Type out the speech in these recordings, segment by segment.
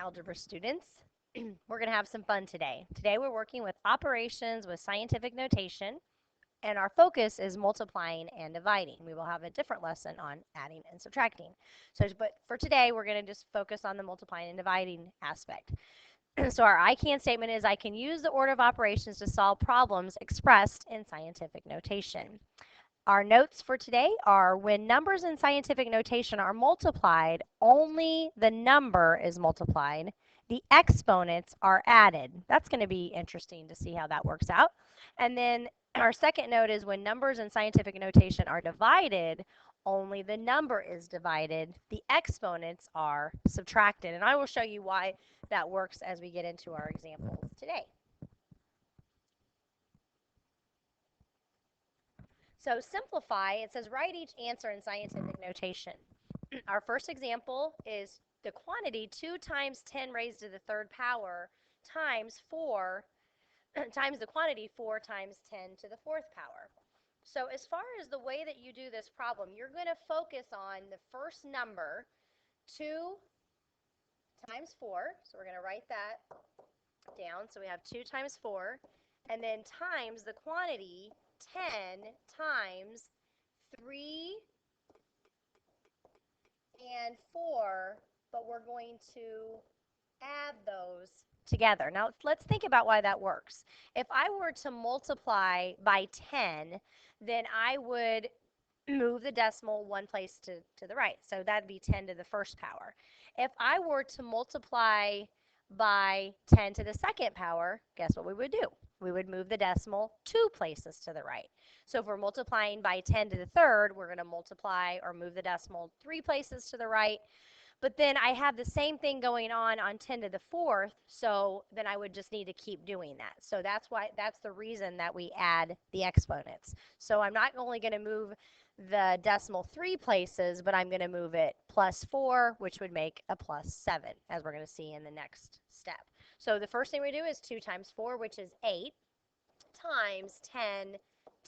algebra students. We're going to have some fun today. Today we're working with operations with scientific notation, and our focus is multiplying and dividing. We will have a different lesson on adding and subtracting. But for today, we're going to just focus on the multiplying and dividing aspect. So our I can statement is I can use the order of operations to solve problems expressed in scientific notation. Our notes for today are when numbers in scientific notation are multiplied, only the number is multiplied. The exponents are added. That's going to be interesting to see how that works out. And then our second note is when numbers in scientific notation are divided, only the number is divided. The exponents are subtracted. And I will show you why that works as we get into our examples today. So simplify, it says write each answer in scientific notation. Our first example is the quantity 2 times 10 raised to the third power times 4 times the quantity 4 times 10 to the fourth power. So as far as the way that you do this problem, you're going to focus on the first number, 2 times 4. So we're going to write that down. So we have 2 times 4, and then times the quantity 10 times 3 and 4, but we're going to add those together. Now, let's think about why that works. If I were to multiply by 10, then I would move the decimal one place to the right. So that'd be 10 to the first power. If I were to multiply by 10 to the second power, guess what we would do? We would move the decimal 2 places to the right. So if we're multiplying by 10 to the third, we're going to multiply or move the decimal 3 places to the right. But then I have the same thing going on 10 to the fourth, so then I would just need to keep doing that. So that's the reason that we add the exponents. So I'm not only going to move the decimal 3 places, but I'm going to move it plus 4, which would make a plus 7, as we're going to see in the next step. So the first thing we do is 2 times 4, which is 8, times 10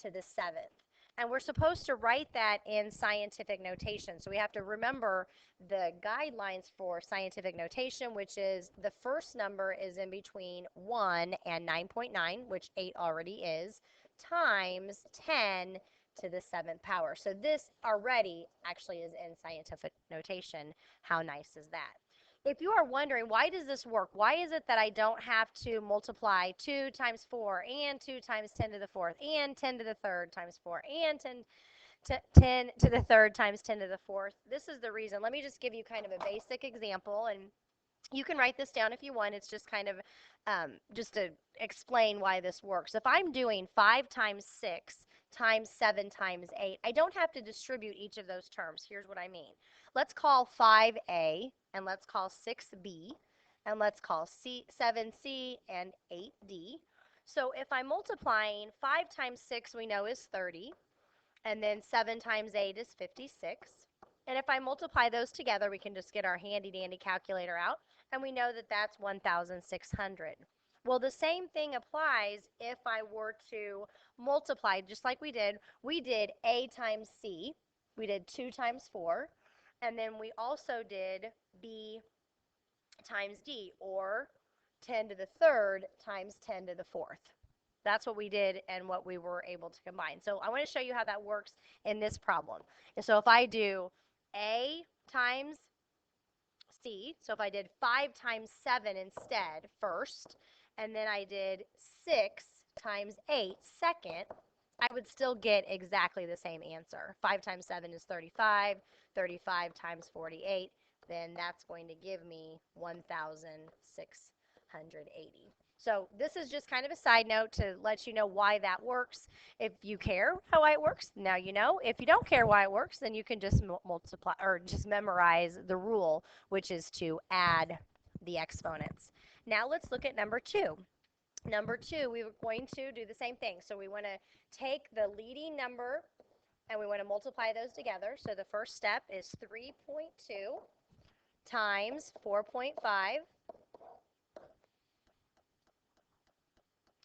to the 7th. And we're supposed to write that in scientific notation. So we have to remember the guidelines for scientific notation, which is the first number is in between 1 and 9.9, which 8 already is, times 10 to the 7th power. So this already actually is in scientific notation. How nice is that? If you are wondering, why does this work? Why is it that I don't have to multiply 2 times 4 and 2 times 10 to the fourth and 10 to the third times 4 and 10 to the third times 10 to the fourth? This is the reason. Let me just give you kind of a basic example, and you can write this down if you want. It's just kind of just to explain why this works. If I'm doing 5 times 6 times 7 times 8, I don't have to distribute each of those terms. Here's what I mean. Let's call 5A, and let's call 6B, and let's call 7C and 8D. So if I'm multiplying, 5 times 6 we know is 30, and then 7 times 8 is 56. And if I multiply those together, we can just get our handy-dandy calculator out, and we know that that's 1,600. Well, the same thing applies if I were to multiply, just like we did A times C. We did 2 times 4. And then we also did B times D, or 10 to the third times 10 to the fourth. That's what we did and what we were able to combine. So I want to show you how that works in this problem. And so if I do A times C, so if I did 5 times 7 instead first, and then I did 6 times 8 second, I would still get exactly the same answer. 5 times 7 is 35, 35 times 48, then that's going to give me 1,680. So this is just kind of a side note to let you know why that works. If you care how it works, now you know. If you don't care why it works, then you can just multiply or just memorize the rule, which is to add the exponents. Now let's look at number 2. Number 2, we were going to do the same thing. So we want to take the leading number and we want to multiply those together. So the first step is 3.2 times 4.5.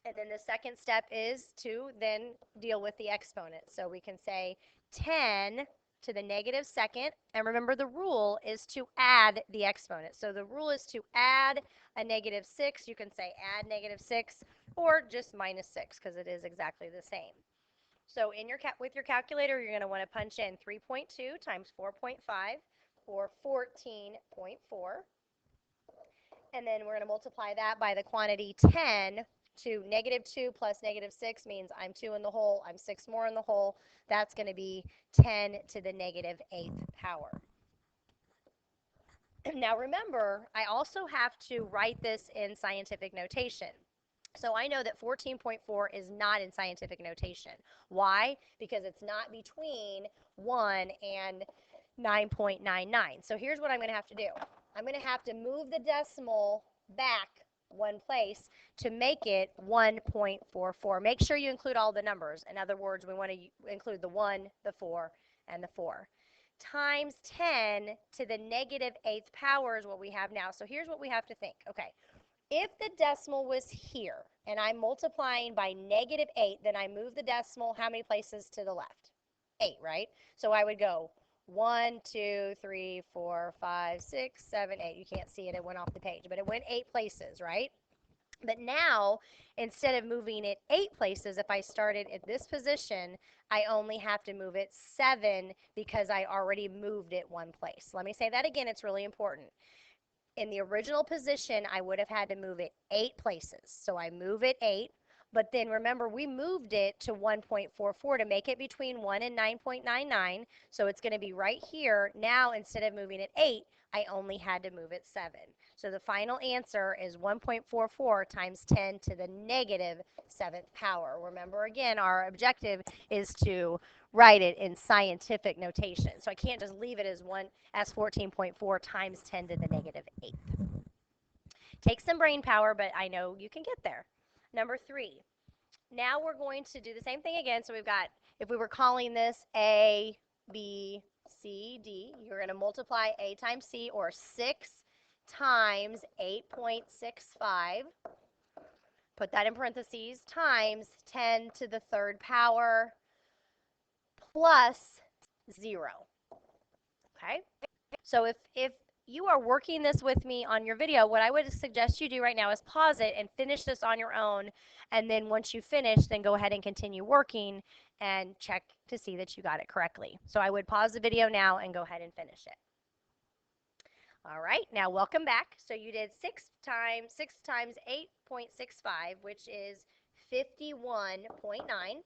And then the second step is to then deal with the exponent. So we can say 10 to the negative second. And remember, the rule is to add the exponent. So the rule is to add a negative 6. You can say add negative 6 or just minus 6 because it is exactly the same. So with your calculator, you're going to want to punch in 3.2 times 4.5 or 14.4. And then we're going to multiply that by the quantity 10 to negative 2 plus negative 6 means I'm 2 in the whole, I'm 6 more in the whole. That's going to be 10 to the negative 8th power. Now remember, I also have to write this in scientific notation. So I know that 14.4 is not in scientific notation. Why? Because it's not between 1 and 9.99. So here's what I'm going to have to do. I'm going to have to move the decimal back one place to make it 1.44. Make sure you include all the numbers. In other words, we want to include the 1, the 4, and the 4. Times 10 to the negative 8th power is what we have now. So here's what we have to think. Okay, if the decimal was here and I'm multiplying by negative 8, then I move the decimal how many places to the left? 8, right? So I would go 1, 2, 3, 4, 5, 6, 7, 8. You can't see it. It went off the page, but it went 8 places, right? But now, instead of moving it 8 places, if I started at this position, I only have to move it 7 because I already moved it 1 place. Let me say that again. It's really important. In the original position, I would have had to move it 8 places. So I move it 8. But then remember, we moved it to 1.44 to make it between 1 and 9.99. So it's going to be right here. Now, instead of moving it 8, I only had to move it 7. So the final answer is 1.44 times 10 to the negative 7th power. Remember, again, our objective is to write it in scientific notation. So I can't just leave it as 14.4 times 10 to the negative 8th. Take some brain power, but I know you can get there. Number 3. Now we're going to do the same thing again. So we've got, if we were calling this A, B, C, D, you're going to multiply A times C, or 6 times 8.65. Put that in parentheses, times 10 to the 3rd power plus 0. Okay? So if you are working this with me on your video, what I would suggest you do right now is pause it and finish this on your own. And then once you finish, then go ahead and continue working and check to see that you got it correctly. So I would pause the video now and go ahead and finish it. All right, now welcome back. So you did 6 times 8.65, which is 51.9.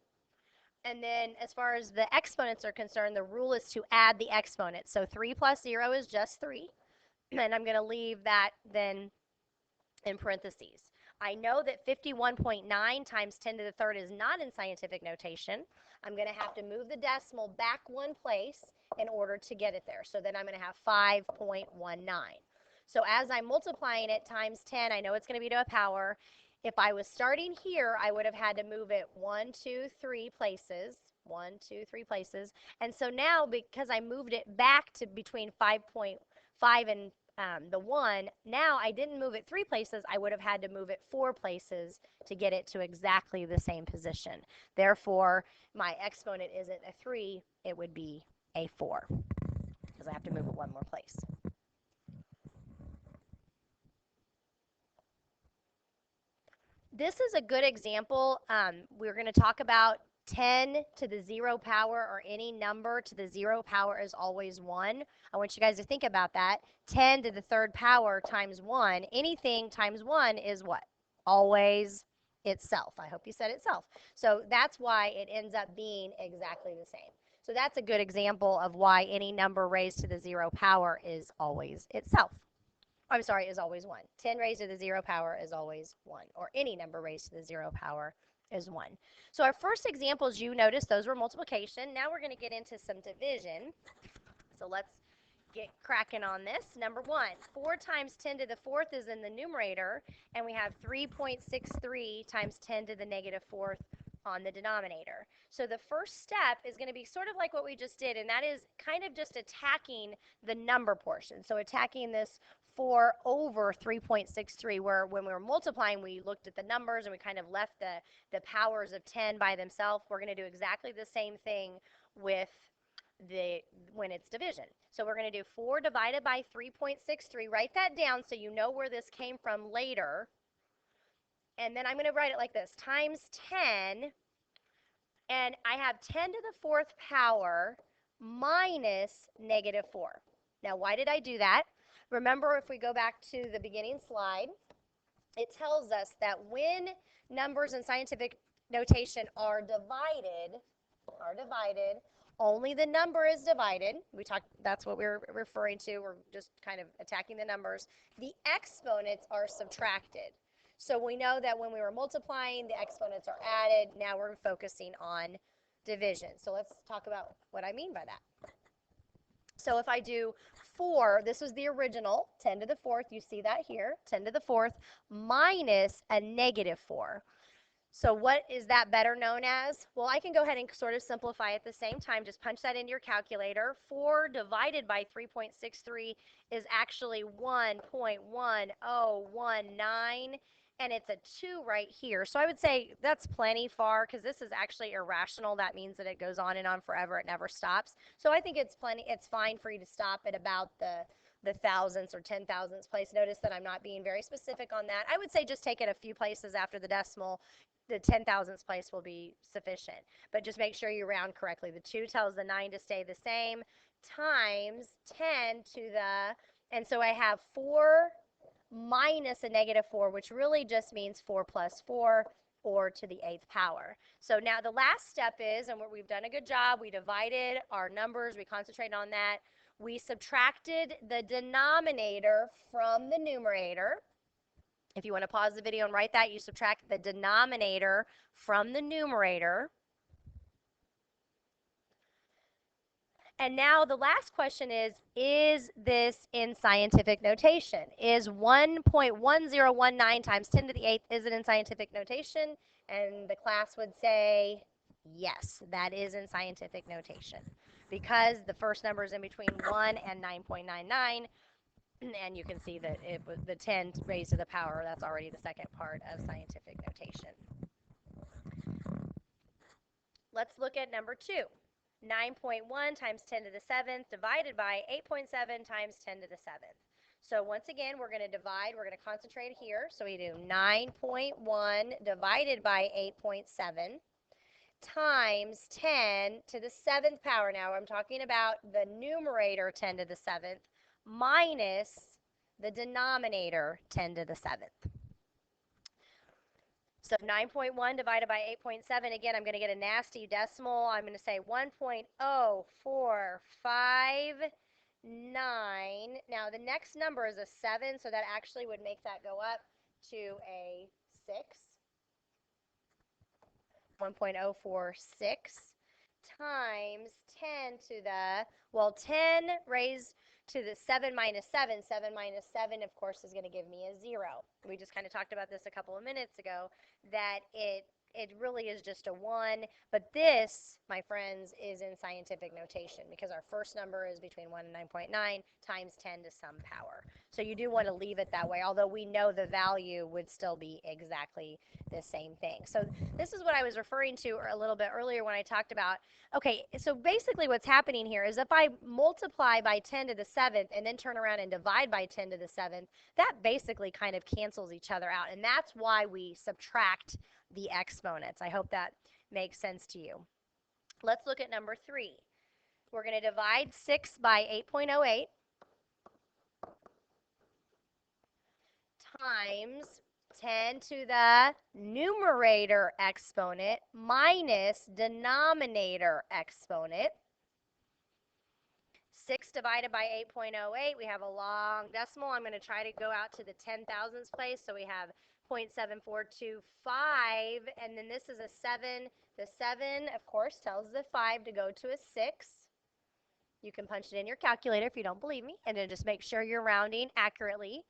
And then as far as the exponents are concerned, the rule is to add the exponent. So 3 plus 0 is just 3. And I'm going to leave that then in parentheses. I know that 51.9 times 10 to the 3rd is not in scientific notation. I'm going to have to move the decimal back 1 place in order to get it there. So then I'm going to have 5.19. So as I'm multiplying it times 10, I know it's going to be to a power. If I was starting here, I would have had to move it 1, 2, 3 places. 1, 2, 3 places. And so now, because I moved it back to between 5.5 and the 1, now I didn't move it 3 places. I would have had to move it 4 places to get it to exactly the same position. Therefore, my exponent isn't a 3, it would be a 4 because I have to move it 1 more place. This is a good example. We're going to talk about 10 to the 0 power, or any number to the 0 power is always 1. I want you guys to think about that. 10 to the 3rd power times 1. Anything times 1 is what? Always itself. I hope you said itself. So that's why it ends up being exactly the same. So that's a good example of why any number raised to the 0 power is always itself. I'm sorry, is always 1. 10 raised to the 0 power is always 1, or any number raised to the 0 power is 1. So our first examples, you noticed those were multiplication. Now we're going to get into some division. So let's get cracking on this. Number 1, 4 times 10 to the 4th is in the numerator, and we have 3.63 times 10 to the negative 4th on the denominator. So the first step is going to be sort of like what we just did, and that is kind of just attacking the number portion. So attacking this 4 over 3.63, where when we were multiplying, we looked at the numbers and we kind of left the powers of 10 by themselves. We're going to do exactly the same thing with when it's division. So we're going to do 4 divided by 3.63. Write that down so you know where this came from later. And then I'm going to write it like this, times 10, and I have 10 to the 4th power minus negative 4. Now, why did I do that? Remember, if we go back to the beginning slide, it tells us that when numbers in scientific notation are divided, only the number is divided. That's what we're referring to. We're just kind of attacking the numbers. The exponents are subtracted. So we know that when we were multiplying, the exponents are added. Now we're focusing on division. So let's talk about what I mean by that. So if I do 4, this was the original, 10 to the 4th, you see that here, 10 to the 4th, minus a negative 4. So what is that better known as? Well, I can go ahead and sort of simplify at the same time. Just punch that into your calculator. 4 divided by 3.63 is actually 1.1019, and it's a 2 right here. So I would say that's plenty far because this is actually irrational. That means that it goes on and on forever. It never stops. So I think it's fine for you to stop at about the thousandths or 10,000ths place. Notice that I'm not being very specific on that. I would say just take it a few places after the decimal. The 10,000ths place will be sufficient. But just make sure you round correctly. The 2 tells the 9 to stay the same, times 10 to the, and so I have 4 minus a negative 4, which really just means 4 plus 4, or to the 8th power. So now the last step is, and we've done a good job, we divided our numbers, we concentrated on that. We subtracted the denominator from the numerator. If you want to pause the video and write that, you subtract the denominator from the numerator. And now the last question is this in scientific notation? Is 1.1019 times 10 to the 8th, is it in scientific notation? And the class would say, yes, that is in scientific notation. Because the first number is in between 1 and 9.99. And you can see that it was the 10 raised to the power. That's already the second part of scientific notation. Let's look at number 2. 9.1 times 10 to the 7th divided by 8.7 times 10 to the 7th. So once again, we're going to divide. We're going to concentrate here. So we do 9.1 divided by 8.7 times 10 to the 7th power. Now I'm talking about the numerator 10 to the 7th minus the denominator 10 to the 7th. So 9.1 divided by 8.7, again, I'm going to get a nasty decimal. I'm going to say 1.0459. Now, the next number is a 7, so that actually would make that go up to a 6. 1.046 times 10 to the, well, 10 raised to the 7 minus 7. 7 minus 7, of course, is going to give me a 0. We just kind of talked about this a couple of minutes ago, that it really is just a 1. But this, my friends, is in scientific notation because our first number is between 1 and 9.9 times 10 to some power. So you do want to leave it that way, although we know the value would still be exactly the same thing. So this is what I was referring to a little bit earlier when I talked about, okay, so basically what's happening here is if I multiply by 10 to the 7th and then turn around and divide by 10 to the 7th, that basically kind of cancels each other out. And that's why we subtract the exponents. I hope that makes sense to you. Let's look at number 3. We're going to divide 6 by 8.08 times 10 to the numerator exponent minus denominator exponent. 6 divided by 8.08, we have a long decimal. I'm going to try to go out to the 10,000ths place, so we have 0.7425, and then this is a 7. The 7, of course, tells the 5 to go to a 6. You can punch it in your calculator if you don't believe me, and then just make sure you're rounding accurately.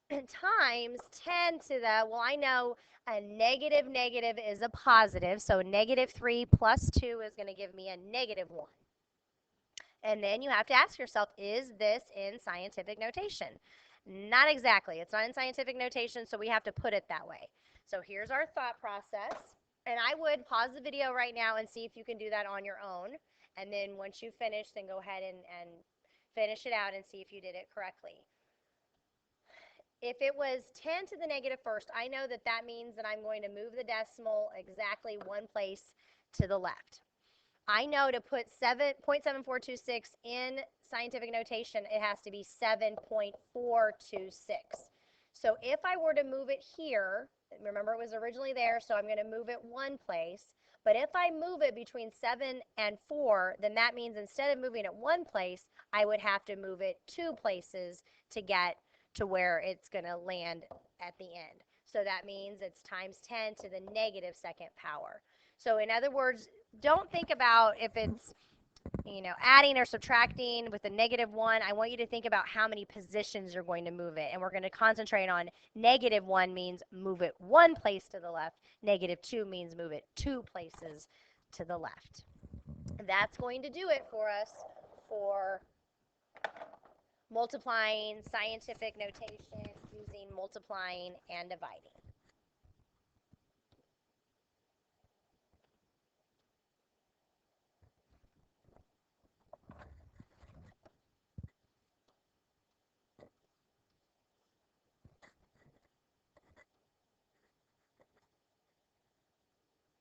Times 10 to the, well, I know a negative is a positive, so negative 3 plus 2 is going to give me a negative 1. And then you have to ask yourself, is this in scientific notation? Not exactly. It's not in scientific notation, so we have to put it that way. So here's our thought process. And I would pause the video right now and see if you can do that on your own. And then once you finish, then go ahead and finish it out and see if you did it correctly. If it was 10 to the negative first, I know that that means that I'm going to move the decimal exactly one place to the left. I know to put 0.7426 in scientific notation, it has to be 7.426. So if I were to move it here, remember it was originally there, so I'm going to move it one place. But if I move it between 7 and 4, then that means instead of moving it one place, I would have to move it two places to get to where it's going to land at the end. So that means it's times 10 to the negative second power. So in other words, don't think about if it's, adding or subtracting with a -1. I want you to think about how many positions you're going to move it. And we're going to concentrate on -1 means move it one place to the left. -2 means move it two places to the left. That's going to do it for us for multiplying scientific notation using multiplying and dividing.